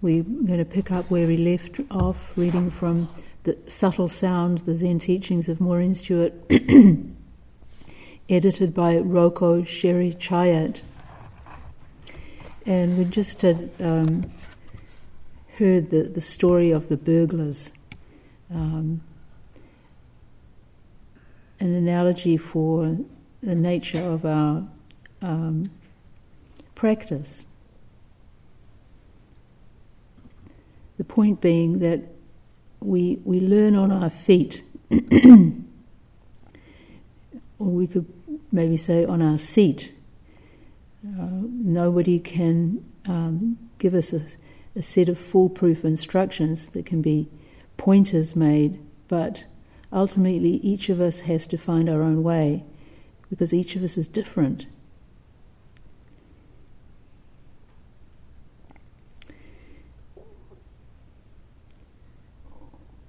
We're going to pick up where we left off, reading from The Subtle Sound, the Zen Teachings of Maurine Stewart, edited by Roko Sherry Chayat. And we just had heard the story of the burglars, an analogy for the nature of our practice. The point being that we learn on our feet, or we could maybe say on our seat. Nobody can give us a set of foolproof instructions. There can be pointers made, but ultimately each of us has to find our own way, because each of us is different.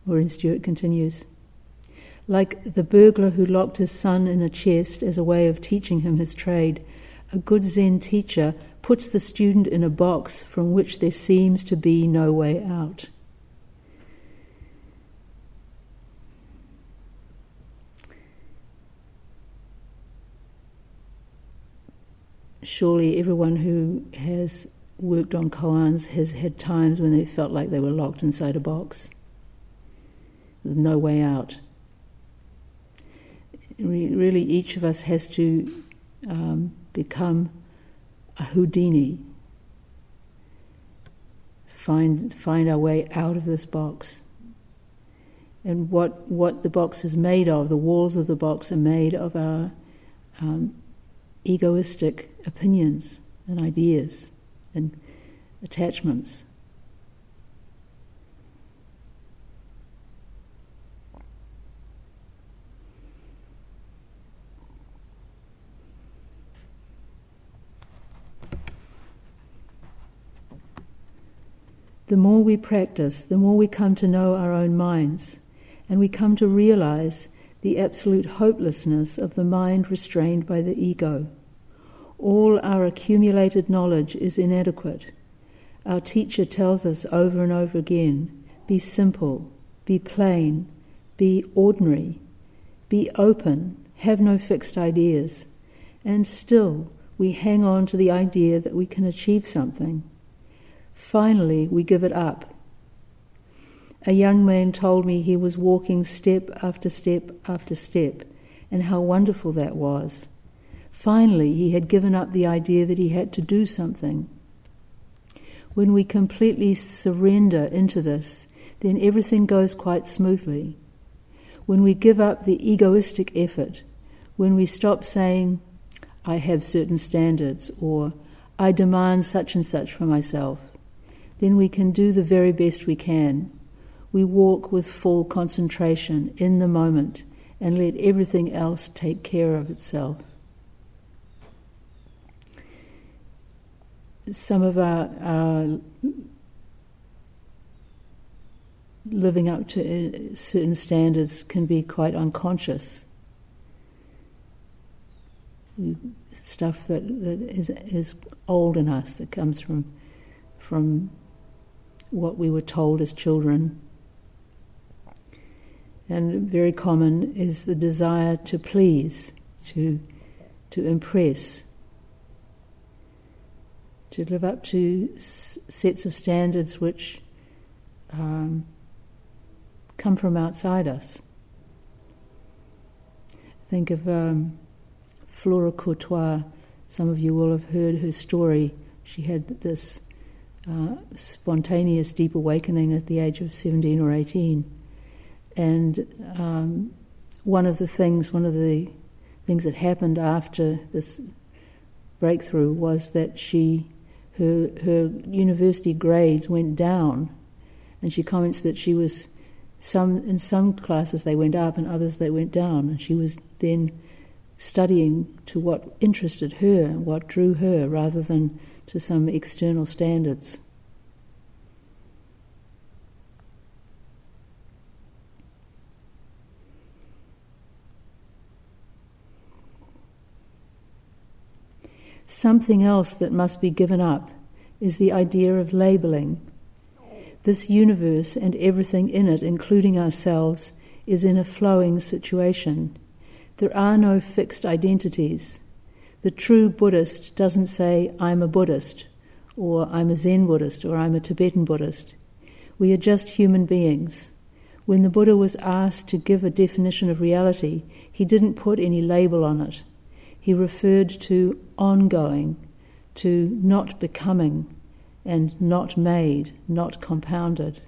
Maurine Stewart continues, like the burglar who locked his son in a chest as a way of teaching him his trade, a good Zen teacher puts the student in a box from which there seems to be no way out. Surely everyone who has worked on koans has had times when they felt like they were locked inside a box with no way out. Really, each of us has to become a Houdini, find our way out of this box. And what the box is made of, the walls of the box are made of our egoistic opinions and ideas and attachments. The more we practice, the more we come to know our own minds, and we come to realize the absolute hopelessness of the mind restrained by the ego. All our accumulated knowledge is inadequate. Our teacher tells us over and over again, be simple, be plain, be ordinary, be open, have no fixed ideas, and still we hang on to the idea that we can achieve something. Finally, we give it up. A young man told me he was walking step after step after step, and how wonderful that was. Finally, he had given up the idea that he had to do something. When we completely surrender into this, then everything goes quite smoothly. When we give up the egoistic effort, when we stop saying, I have certain standards, or I demand such and such for myself, then we can do the very best we can. We walk with full concentration in the moment and let everything else take care of itself. Some of our living up to certain standards can be quite unconscious. Stuff that is old in us, that comes from what we were told as children. And very common is the desire to please, to impress, to live up to sets of standards which come from outside us. Think of Flora Courtois. Some of you will have heard her story. She had this spontaneous deep awakening at the age of 17 or 18. And one of the things that happened after this breakthrough was that her university grades went down, and she comments that she was in some classes they went up and others they went down, and she was then studying to what interested her and what drew her rather than to some external standards. Something else that must be given up is the idea of labeling. This universe and everything in it, including ourselves, is in a flowing situation. There are no fixed identities. The true Buddhist doesn't say, I'm a Buddhist, or I'm a Zen Buddhist, or I'm a Tibetan Buddhist. We are just human beings. When the Buddha was asked to give a definition of reality, he didn't put any label on it. He referred to ongoing, to not becoming, and not made, not compounded.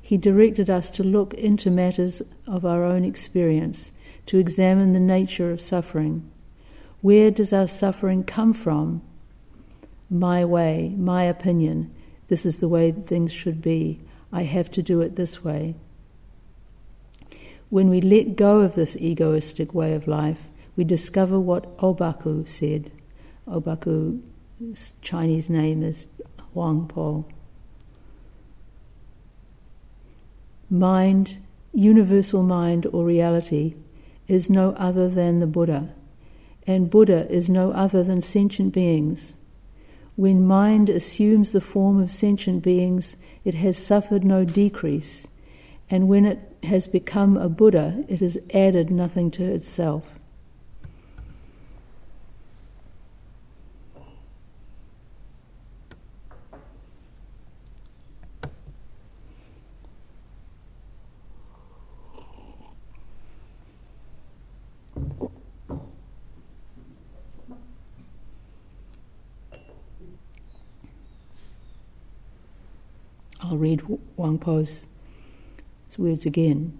He directed us to look into matters of our own experience, to examine the nature of suffering. Where does our suffering come from? My way, my opinion, this is the way that things should be. I have to do it this way. When we let go of this egoistic way of life, we discover what Obaku said. Obaku's Chinese name is Huang Po. Mind, universal mind or reality, is no other than the Buddha, and Buddha is no other than sentient beings. When mind assumes the form of sentient beings, it has suffered no decrease, and when it has become a Buddha, it has added nothing to itself. I'll read Wang Po's words again.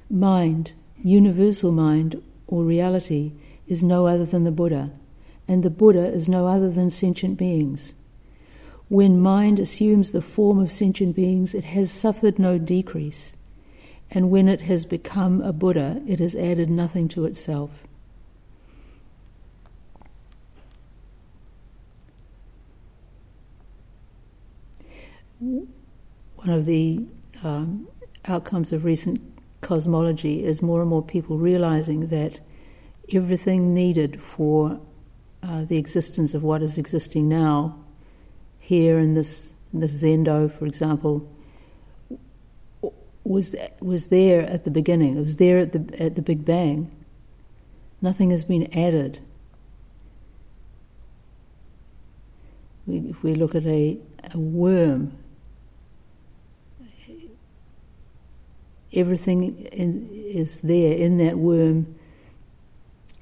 Mind, universal mind or reality, is no other than the Buddha, and the Buddha is no other than sentient beings. When mind assumes the form of sentient beings, it has suffered no decrease, and when it has become a Buddha, it has added nothing to itself. One of the outcomes of recent cosmology is more and more people realizing that everything needed for the existence of what is existing now, here in this zendo, for example, was there at the beginning. It was there at the Big Bang. Nothing has been added. If we look at a worm, everything is there in that worm,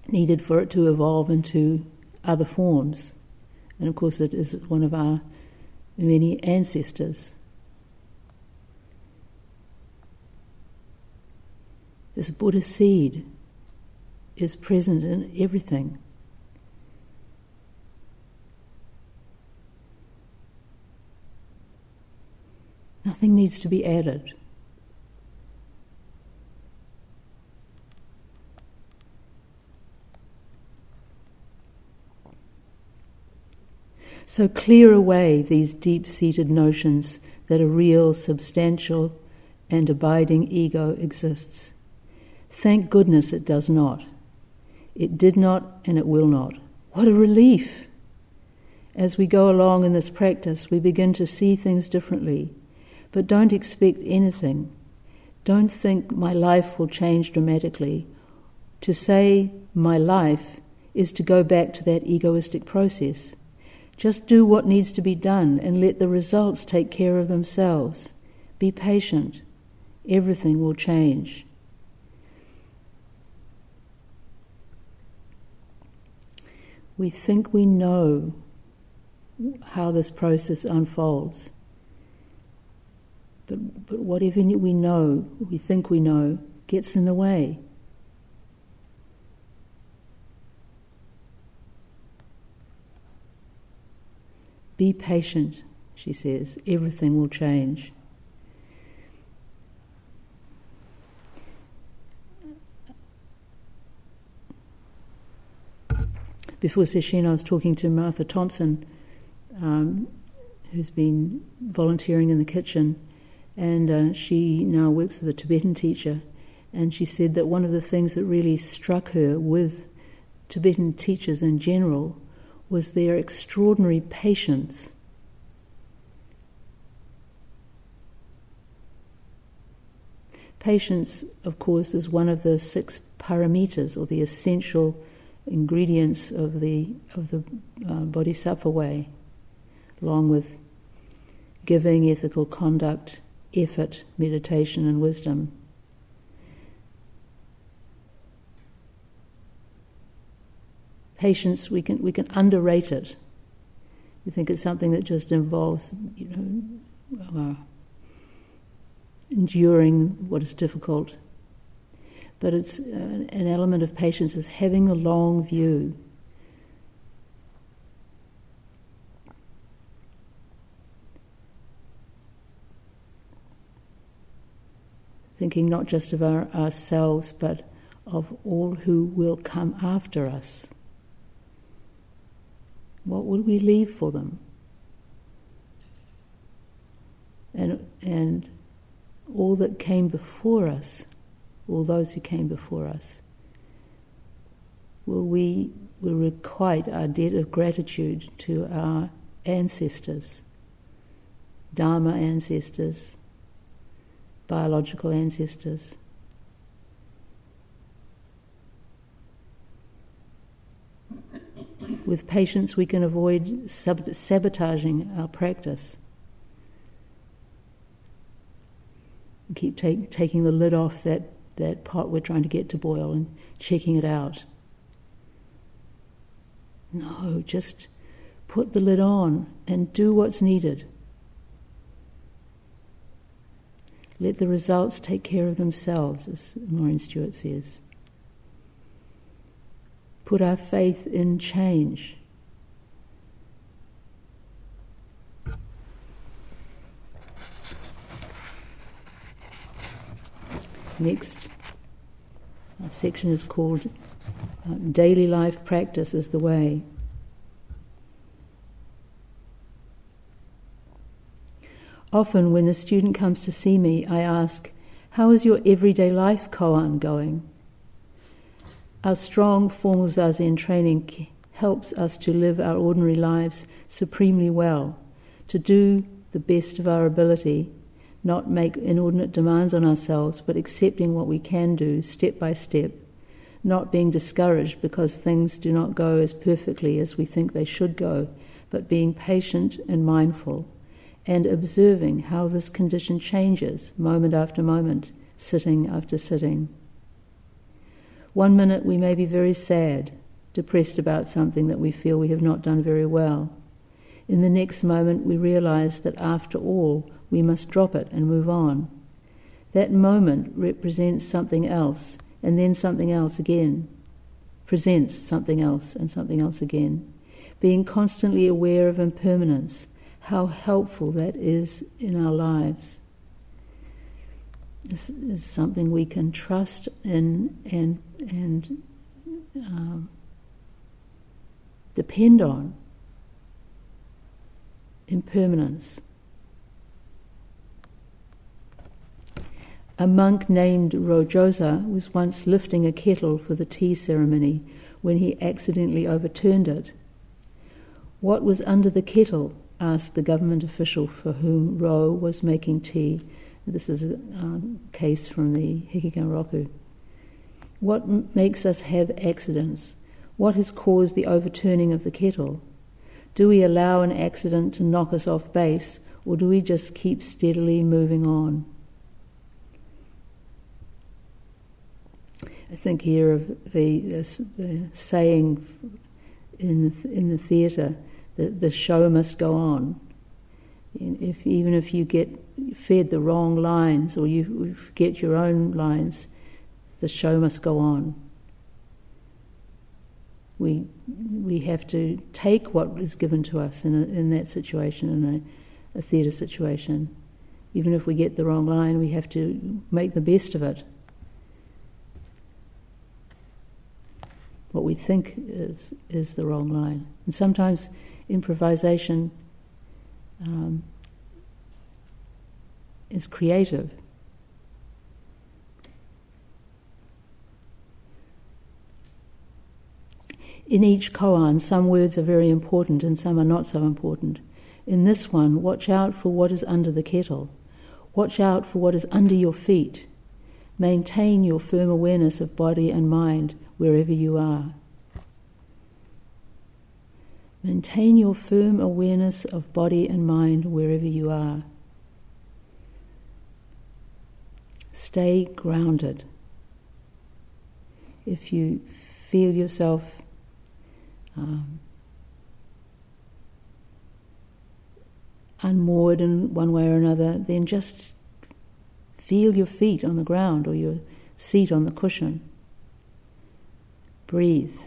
needed for it to evolve into other forms. And of course it is one of our many ancestors. This Buddha seed is present in everything. Nothing needs to be added. So clear away these deep-seated notions that a real, substantial and abiding ego exists. Thank goodness it does not. It did not and it will not. What a relief! As we go along in this practice, we begin to see things differently. But don't expect anything. Don't think my life will change dramatically. To say my life is to go back to that egoistic process. Just do what needs to be done and let the results take care of themselves. Be patient. Everything will change. We think we know how this process unfolds. But whatever we know, we think we know, gets in the way. Be patient, she says. Everything will change. Before session, I was talking to Martha Thompson, who's been volunteering in the kitchen, and she now works with a Tibetan teacher, and she said that one of the things that really struck her with Tibetan teachers in general was their extraordinary patience. Patience, of course, is one of the 6 paramitas, or the essential ingredients of the Bodhisattva way, along with giving, ethical conduct, effort, meditation, and wisdom. Patience, we can underrate it. We think it's something that just involves, enduring what is difficult. But it's an element of patience is having the long view. Thinking not just of ourselves, but of all who will come after us. What will we leave for them? And all that came before us, all those who came before us, will requite our debt of gratitude to our ancestors, Dharma ancestors, biological ancestors. With patience, we can avoid sabotaging our practice. Keep taking the lid off that pot we're trying to get to boil and checking it out. No, just put the lid on and do what's needed. Let the results take care of themselves, as Maurine Stewart says. Put our faith in change. Next, our section is called Daily Life Practice is the Way. Often when a student comes to see me, I ask, "How is your everyday life koan going?" Our strong formal Zazen training helps us to live our ordinary lives supremely well, to do the best of our ability, not make inordinate demands on ourselves, but accepting what we can do step by step, not being discouraged because things do not go as perfectly as we think they should go, but being patient and mindful, and observing how this condition changes moment after moment, sitting after sitting. One minute we may be very sad, depressed about something that we feel we have not done very well. In the next moment we realize that after all, we must drop it and move on. That moment represents something else, and then something else again, presents something else and something else again. Being constantly aware of impermanence, how helpful that is in our lives. This is something we can trust in and depend on. Impermanence. A monk named Rojosa was once lifting a kettle for the tea ceremony when he accidentally overturned it. "What was under the kettle?" asked the government official for whom Ro was making tea. This is a case from the Hikigan Roku. What makes us have accidents? What has caused the overturning of the kettle? Do we allow an accident to knock us off base, or do we just keep steadily moving on? I think here of the saying in the theatre that the show must go on. Even if you get fed the wrong lines or you forget your own lines, the show must go on. We have to take what is given to us in that situation, in a theatre situation. Even if we get the wrong line, we have to make the best of it. What we think is the wrong line. And sometimes improvisation is creative. In each koan, some words are very important and some are not so important. In this one, watch out for what is under the kettle. Watch out for what is under your feet. Maintain your firm awareness of body and mind wherever you are. Maintain your firm awareness of body and mind wherever you are. Stay grounded. If you feel yourself unmoored in one way or another, then just feel your feet on the ground or your seat on the cushion. Breathe.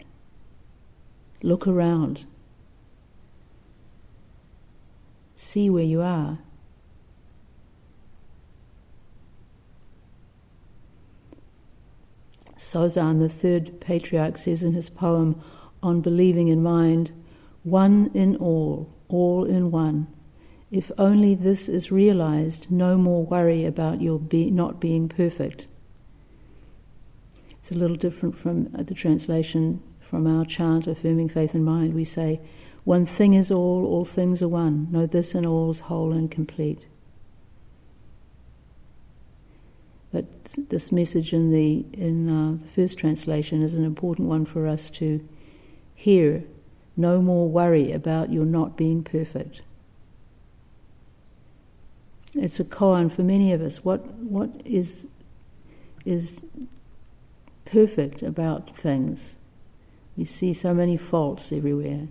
Look around. See where you are. Sozan, the third patriarch, says in his poem On Believing in Mind, "One in all in one. If only this is realized, no more worry about your not being perfect." It's a little different from the translation from our chant, Affirming Faith in Mind. We say, "One thing is all things are one. Know this and all's whole and complete." But this message in the first translation is an important one for us to hear. No more worry about your not being perfect. It's a koan for many of us. What is perfect about things? We see so many faults everywhere.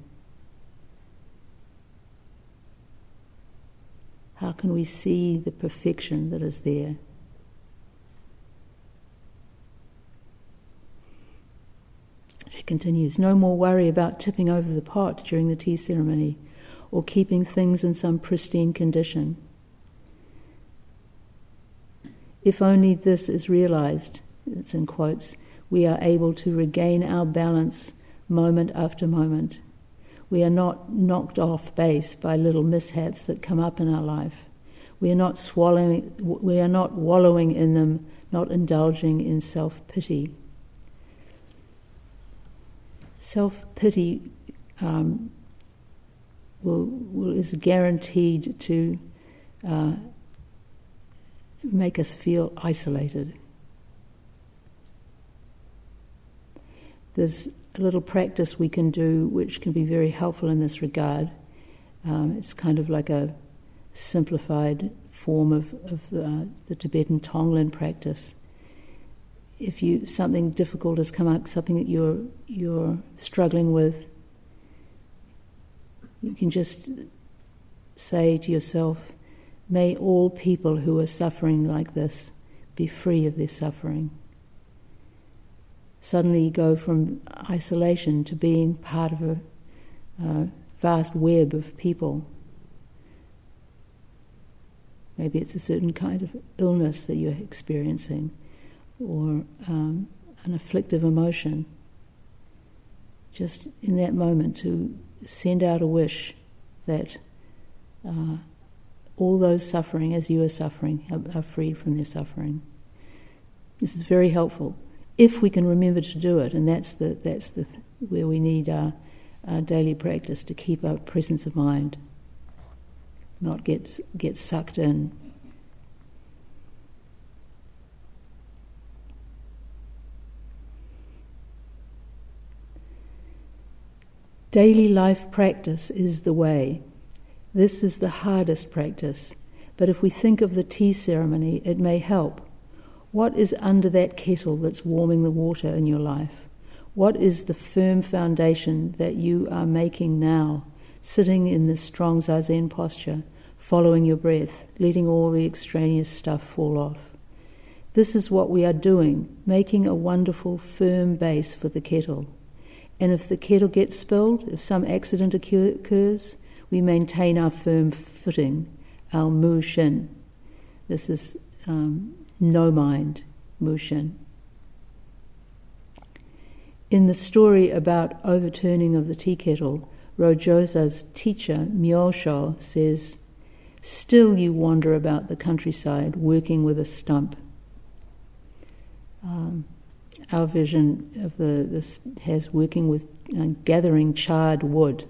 How can we see the perfection that is there? She continues, no more worry about tipping over the pot during the tea ceremony or keeping things in some pristine condition. If only this is realized, it's in quotes, we are able to regain our balance moment after moment. We are not knocked off base by little mishaps that come up in our life. We are not wallowing in them, not indulging in self-pity. Self-pity is guaranteed to make us feel isolated. There's a little practice we can do which can be very helpful in this regard. It's kind of like a simplified form of the Tibetan Tonglen practice. If something difficult has come up, something that you're struggling with, you can just say to yourself, may all people who are suffering like this be free of their suffering. Suddenly you go from isolation to being part of a vast web of people. Maybe it's a certain kind of illness that you're experiencing, or an afflictive emotion. Just in that moment to send out a wish that all those suffering as you are suffering are freed from their suffering. This is very helpful if we can remember to do it, and that's where we need our daily practice to keep our presence of mind, not get sucked in. Daily life practice is the way. This is the hardest practice, but if we think of the tea ceremony, it may help. What is under that kettle that's warming the water in your life? What is the firm foundation that you are making now, sitting in this strong zazen posture, following your breath, letting all the extraneous stuff fall off? This is what we are doing, making a wonderful, firm base for the kettle. And if the kettle gets spilled, if some accident occurs, we maintain our firm footing, our mu shin. This is no mind, mu shin. In the story about overturning of the tea kettle, Rojosa's teacher, Myosho, says, "Still you wander about the countryside, working with a stump." Our vision of this has working with gathering charred wood.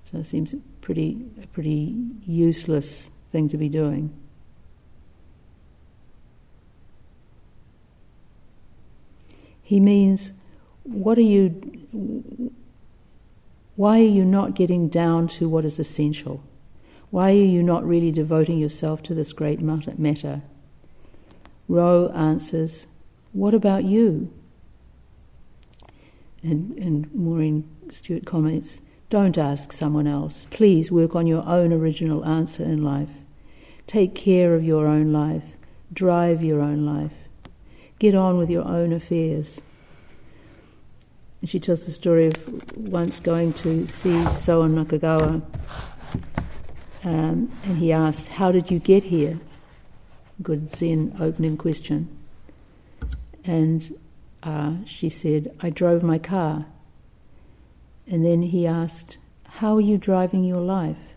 So it seems a pretty useless thing to be doing. He means, why are you not getting down to what is essential? Why are you not really devoting yourself to this great matter? Ro answers, what about you? And Maurine Stuart comments, don't ask someone else. Please work on your own original answer in life. Take care of your own life. Drive your own life. Get on with your own affairs. And she tells the story of once going to see Soen Nakagawa, and he asked, how did you get here? Good Zen opening question. And she said, I drove my car. And then he asked, how are you driving your life?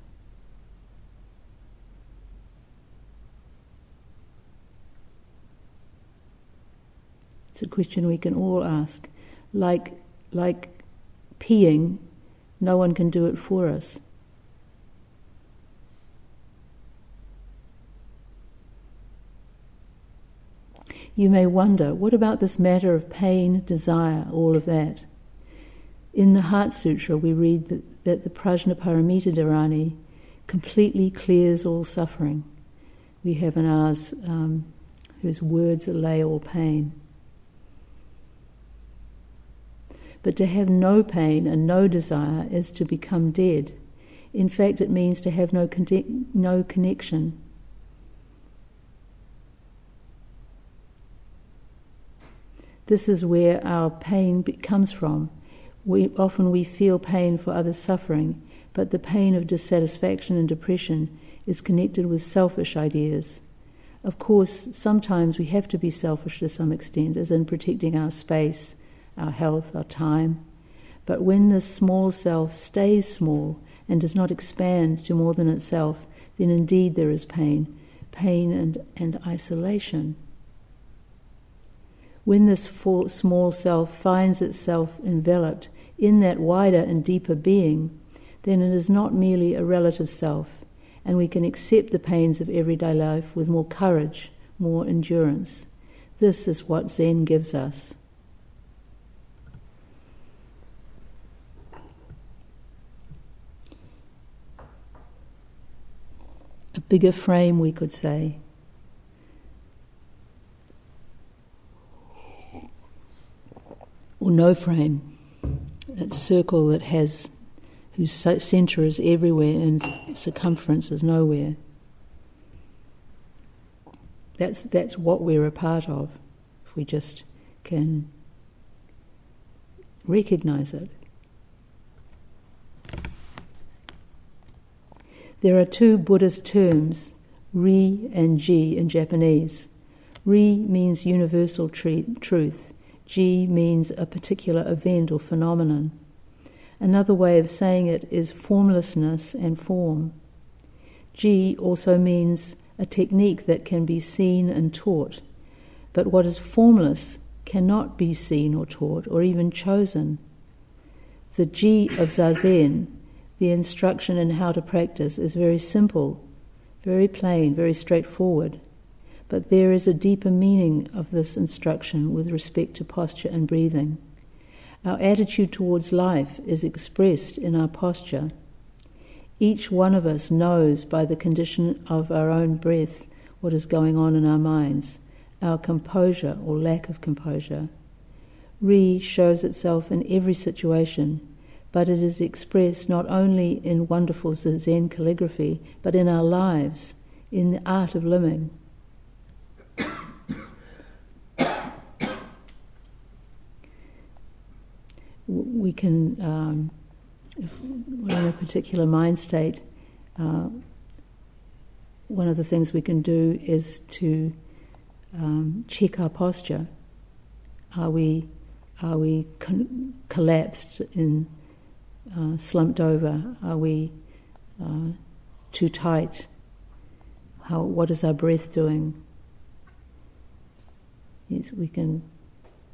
It's a question we can all ask. Like peeing, no one can do it for us. You may wonder, what about this matter of pain, desire, all of that? In the Heart Sutra, we read that the Prajnaparamita Dharani completely clears all suffering. We have in ours, whose words allay all pain. But to have no pain and no desire is to become dead. In fact, it means to have no connection. This is where our pain comes from. Often we feel pain for others' suffering, but the pain of dissatisfaction and depression is connected with selfish ideas. Of course, sometimes we have to be selfish to some extent, as in protecting our space, our health, our time. But when this small self stays small and does not expand to more than itself, then indeed there is pain and isolation. When this small self finds itself enveloped in that wider and deeper being, then it is not merely a relative self, and we can accept the pains of everyday life with more courage, more endurance. This is what Zen gives us. A bigger frame, we could say. Or no frame, that circle that has, whose centre is everywhere and circumference is nowhere. That's what we're a part of, if we just can recognize it. There are two Buddhist terms, ri and ji in Japanese. Ri means universal truth. Ji means a particular event or phenomenon. Another way of saying it is formlessness and form. Ji also means a technique that can be seen and taught, but what is formless cannot be seen or taught or even chosen. The Ji of Zazen, the instruction in how to practice, is very simple, very plain, very straightforward. But there is a deeper meaning of this instruction with respect to posture and breathing. Our attitude towards life is expressed in our posture. Each one of us knows by the condition of our own breath what is going on in our minds, our composure or lack of composure. Ri shows itself in every situation, but it is expressed not only in wonderful Zen calligraphy, but in our lives, in the art of living. We can, if we're in a particular mind state, one of the things we can do is to check our posture. Are we collapsed in, slumped over? Are we too tight? What is our breath doing? Yes, we can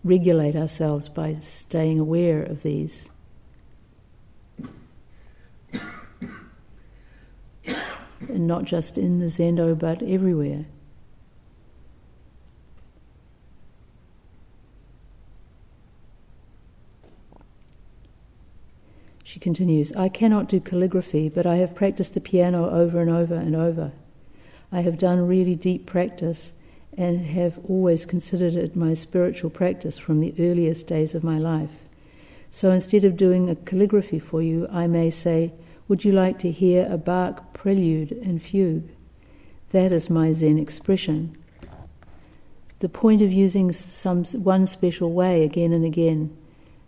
regulate ourselves by staying aware of these. And not just in the Zendo, but everywhere. She continues, I cannot do calligraphy, but I have practiced the piano over and over and over. I have done really deep practice and have always considered it my spiritual practice from the earliest days of my life. So instead of doing a calligraphy for you, I may say, would you like to hear a Bach prelude and fugue? That is my Zen expression. The point of using one special way again and again,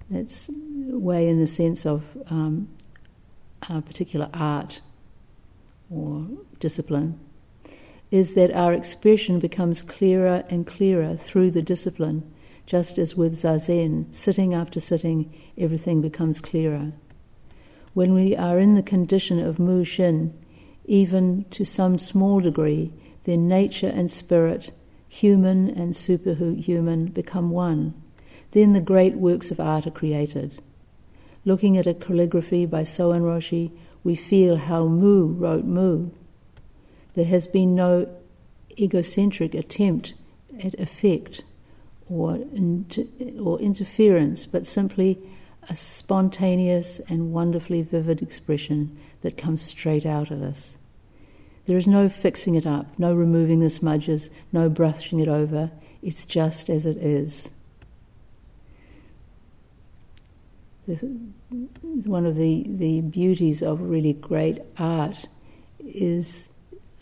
that's way in the sense of a particular art or discipline, is that our expression becomes clearer and clearer through the discipline, just as with Zazen, sitting after sitting, everything becomes clearer. When we are in the condition of Mu Shin, even to some small degree, then nature and spirit, human and superhuman, become one. Then the great works of art are created. Looking at a calligraphy by Stuart-roshi, we feel how Mu wrote Mu. There has been no egocentric attempt at effect or interference, but simply a spontaneous and wonderfully vivid expression that comes straight out at us. There is no fixing it up, no removing the smudges, no brushing it over. It's just as it is. One of the beauties of really great art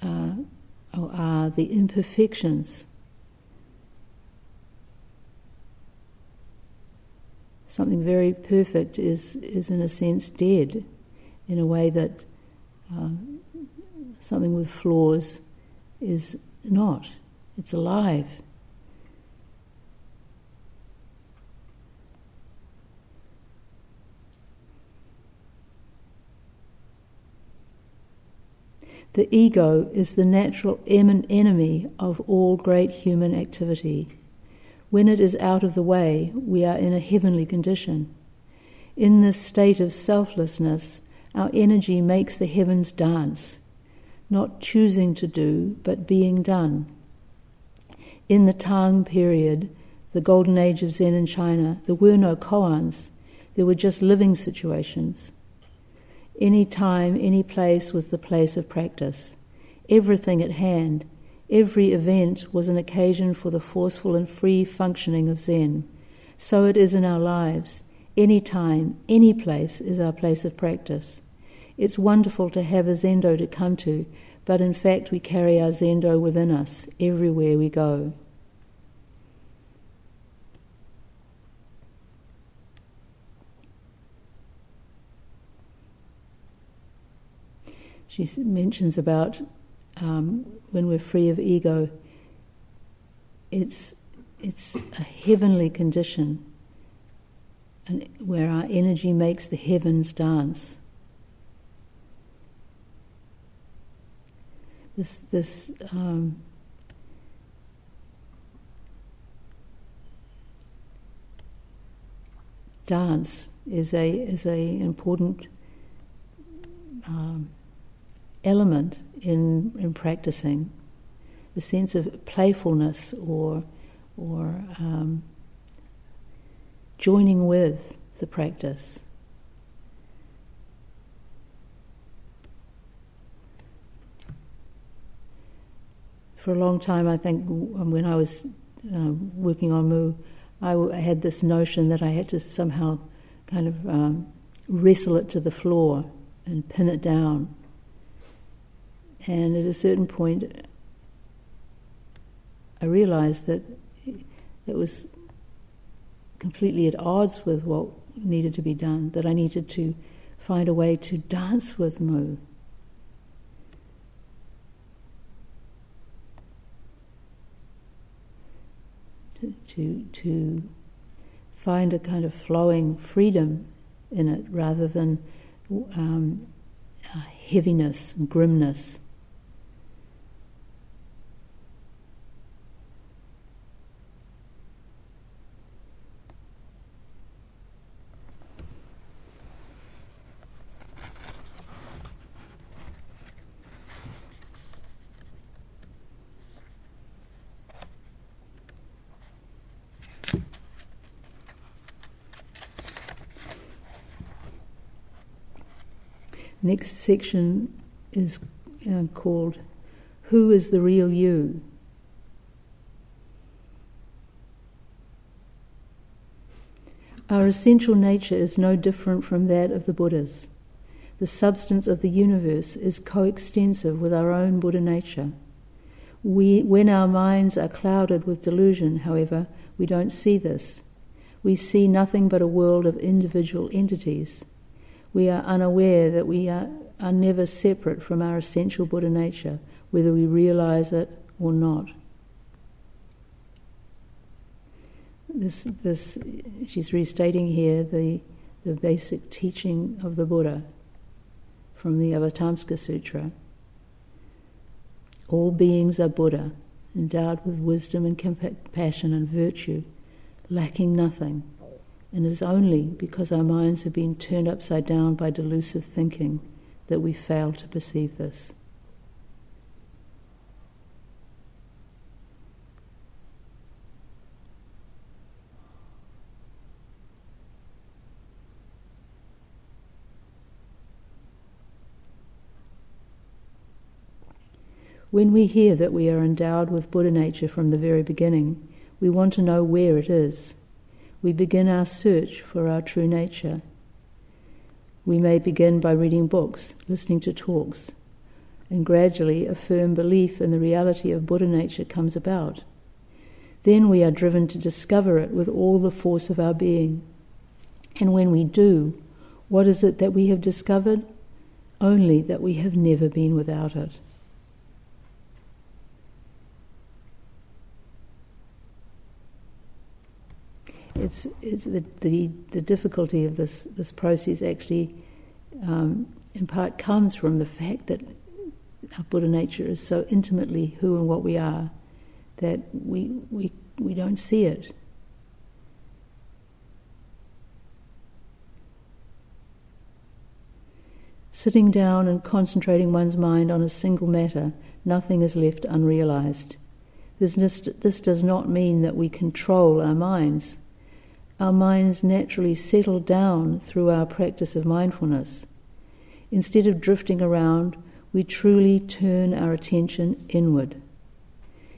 are the imperfections. Something very perfect is in a sense dead, in a way that something with flaws is not. It's alive. The ego is the natural enemy of all great human activity. When it is out of the way, we are in a heavenly condition. In this state of selflessness, our energy makes the heavens dance, not choosing to do, but being done. In the Tang period, the golden age of Zen in China, there were no koans, there were just living situations. Any time, any place was the place of practice. Everything at hand, every event was an occasion for the forceful and free functioning of Zen. So it is in our lives. Any time, any place is our place of practice. It's wonderful to have a Zendo to come to, but in fact we carry our Zendo within us everywhere we go. She mentions about when we're free of ego, it's a heavenly condition, and where our energy makes the heavens dance. This dance is a important element in practicing, the sense of playfulness or joining with the practice. For a long time, I think, when I was working on Mu, I had this notion that I had to somehow kind of wrestle it to the floor and pin it down. And at a certain point, I realized that it was completely at odds with what needed to be done, that I needed to find a way to dance with Mu. To find a kind of flowing freedom in it rather than heaviness and grimness. Next section is called Who is the Real You? Our essential nature is no different from that of the Buddhas. The substance of the universe is coextensive with our own Buddha nature. When our minds are clouded with delusion, however, we don't see this. We see nothing but a world of individual entities. We are unaware that we are never separate from our essential Buddha nature, whether we realize it or not. This she's restating here the basic teaching of the Buddha from the Avatamsaka Sutra. All beings are Buddha, endowed with wisdom and compassion and virtue, lacking nothing, and it is only because our minds have been turned upside down by delusive thinking that we fail to perceive this. When we hear that we are endowed with Buddha nature from the very beginning, we want to know where it is. We begin our search for our true nature. We may begin by reading books, listening to talks, and gradually a firm belief in the reality of Buddha nature comes about. Then we are driven to discover it with all the force of our being. And when we do, what is it that we have discovered? Only that we have never been without it. It's the difficulty of this process actually in part comes from the fact that our Buddha nature is so intimately who and what we are that we don't see it. Sitting down and concentrating one's mind on a single matter, nothing is left unrealized. This does not mean that we control our minds. Our minds naturally settle down through our practice of mindfulness. Instead of drifting around, we truly turn our attention inward.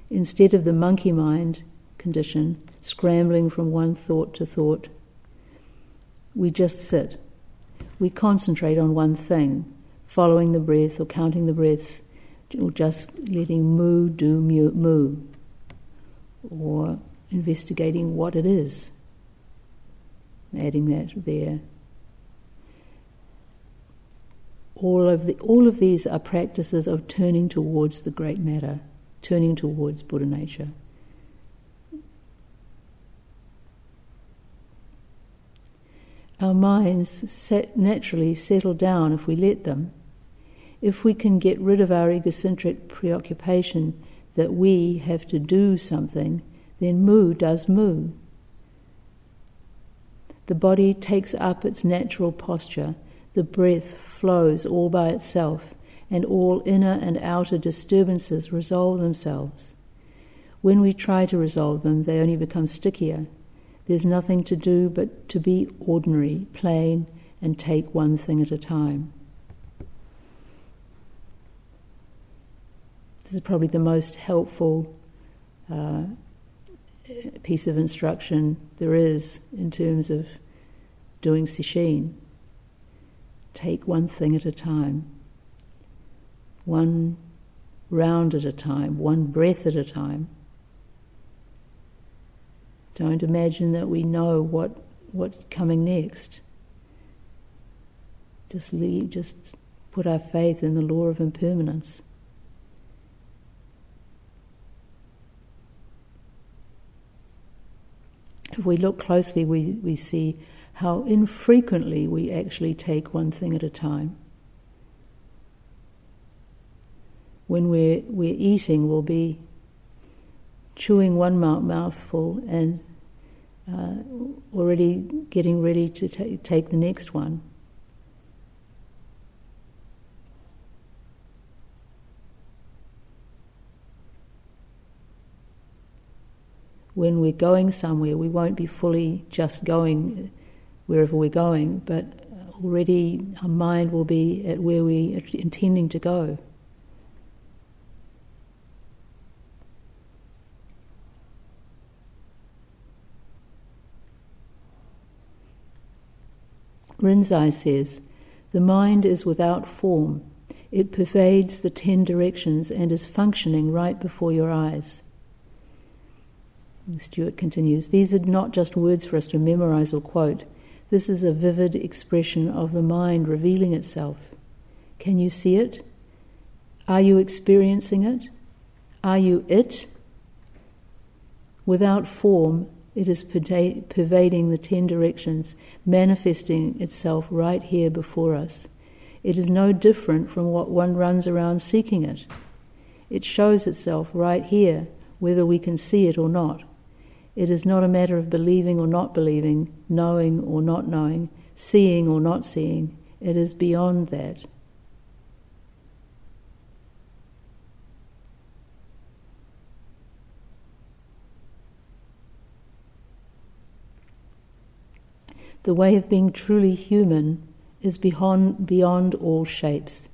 Instead of the monkey mind condition, scrambling from one thought to thought, we just sit. We concentrate on one thing, following the breath or counting the breaths, or just letting mu do mu, or investigating what it is. Adding that there. All of these are practices of turning towards the great matter, turning towards Buddha nature. Our minds naturally settle down if we let them. If we can get rid of our egocentric preoccupation that we have to do something, then mu does mu. The body takes up its natural posture, the breath flows all by itself, and all inner and outer disturbances resolve themselves. When we try to resolve them, they only become stickier. There's nothing to do but to be ordinary, plain, and take one thing at a time. This is probably the most helpful piece of instruction there is in terms of doing sesshin. Take one thing at a time, one round at a time, one breath at a time. Don't imagine that we know what's coming next. Just put our faith in the law of impermanence. If we look closely, we see how infrequently we actually take one thing at a time. When we're eating, we'll be chewing one mouthful and already getting ready to take the next one. When we're going somewhere, we won't be fully just going wherever we're going, but already our mind will be at where we are intending to go. Rinzai says, the mind is without form. It pervades the 10 directions and is functioning right before your eyes. Stuart continues, these are not just words for us to memorize or quote. This is a vivid expression of the mind revealing itself. Can you see it? Are you experiencing it? Are you it? Without form, it is pervading the 10 directions, manifesting itself right here before us. It is no different from what one runs around seeking it. It shows itself right here, whether we can see it or not. It is not a matter of believing or not believing, knowing or not knowing, seeing or not seeing. It is beyond that. The way of being truly human is beyond all shapes.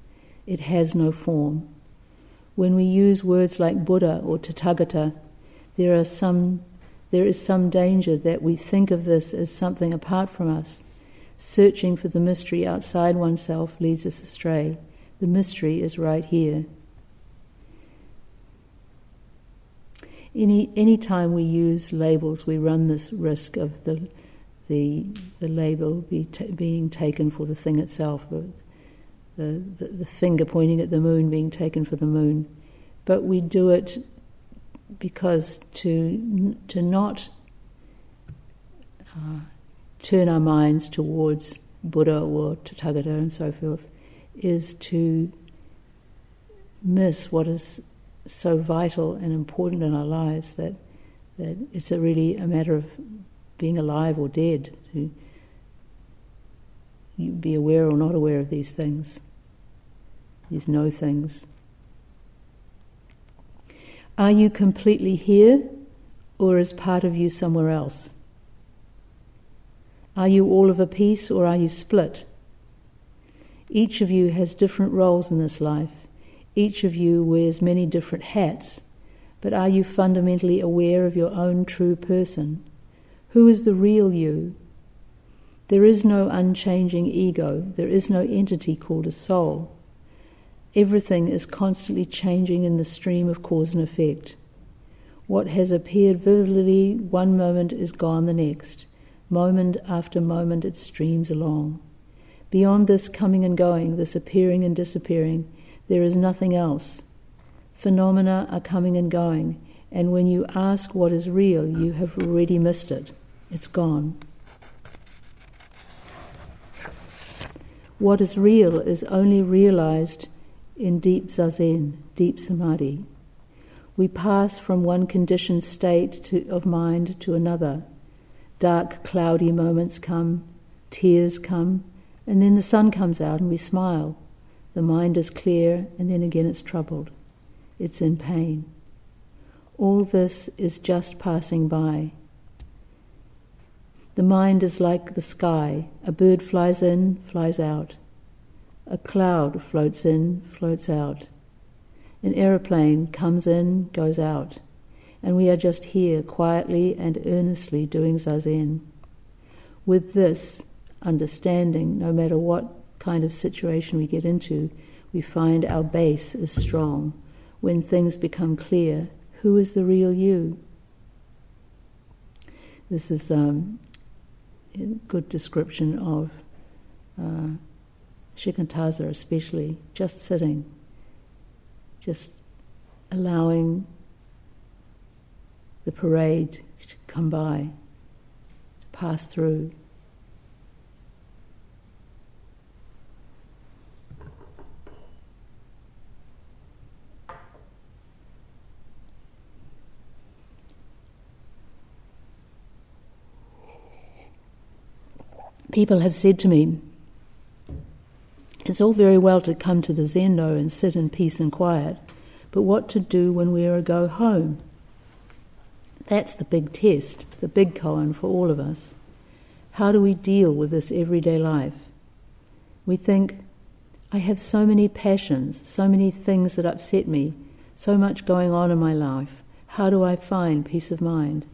It has no form. When we use words like Buddha or Tathagata, there is some danger that we think of this as something apart from us. Searching for the mystery outside oneself leads us astray. The mystery is right here. Any time we use labels, we run this risk of the label being taken for the thing itself, the finger pointing at the moon being taken for the moon. But we do it because to not turn our minds towards Buddha or Tathagata and so forth is to miss what is so vital and important in our lives that it's really a matter of being alive or dead, to be aware or not aware of these things, these no things. Are you completely here, or is part of you somewhere else? Are you all of a piece, or are you split? Each of you has different roles in this life. Each of you wears many different hats, but are you fundamentally aware of your own true person? Who is the real you? There is no unchanging ego. There is no entity called a soul. Everything is constantly changing in the stream of cause and effect. What has appeared vividly one moment is gone the next. Moment after moment it streams along. Beyond this coming and going, this appearing and disappearing, there is nothing else. Phenomena are coming and going, and when you ask what is real, you have already missed it. It's gone. What is real is only realized in deep zazen, deep samadhi. We pass from one conditioned state of mind to another. Dark, cloudy moments come, tears come, and then the sun comes out and we smile. The mind is clear, and then again it's troubled. It's in pain. All this is just passing by. The mind is like the sky. A bird flies in, flies out. A cloud floats in, floats out. An aeroplane comes in, goes out. And we are just here, quietly and earnestly doing zazen. With this understanding, no matter what kind of situation we get into, we find our base is strong. When things become clear, who is the real you? This is a good description of shikantaza especially, just sitting, just allowing the parade to come by, to pass through. People have said to me, it's all very well to come to the zendo and sit in peace and quiet, but what to do when we are to go home? That's the big test, the big koan for all of us. How do we deal with this everyday life? We think, I have so many passions, so many things that upset me, so much going on in my life. How do I find peace of mind?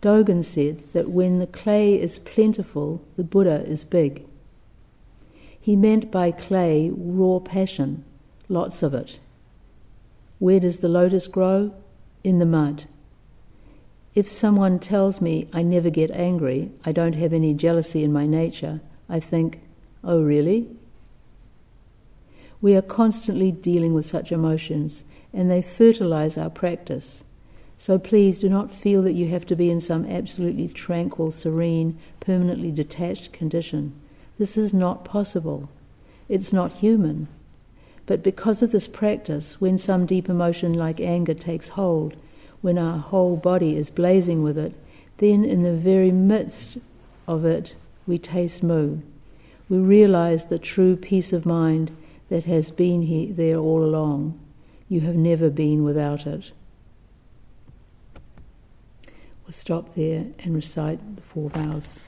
Dogen said that when the clay is plentiful, the Buddha is big. He meant by clay raw passion, lots of it. Where does the lotus grow? In the mud. If someone tells me I never get angry, I don't have any jealousy in my nature, I think, oh really? We are constantly dealing with such emotions, and they fertilize our practice. So please do not feel that you have to be in some absolutely tranquil, serene, permanently detached condition. This is not possible. It's not human. But because of this practice, when some deep emotion like anger takes hold, when our whole body is blazing with it, then in the very midst of it, we taste mu. We realize the true peace of mind that has been there all along. You have never been without it. We'll stop there and recite the 4 vows.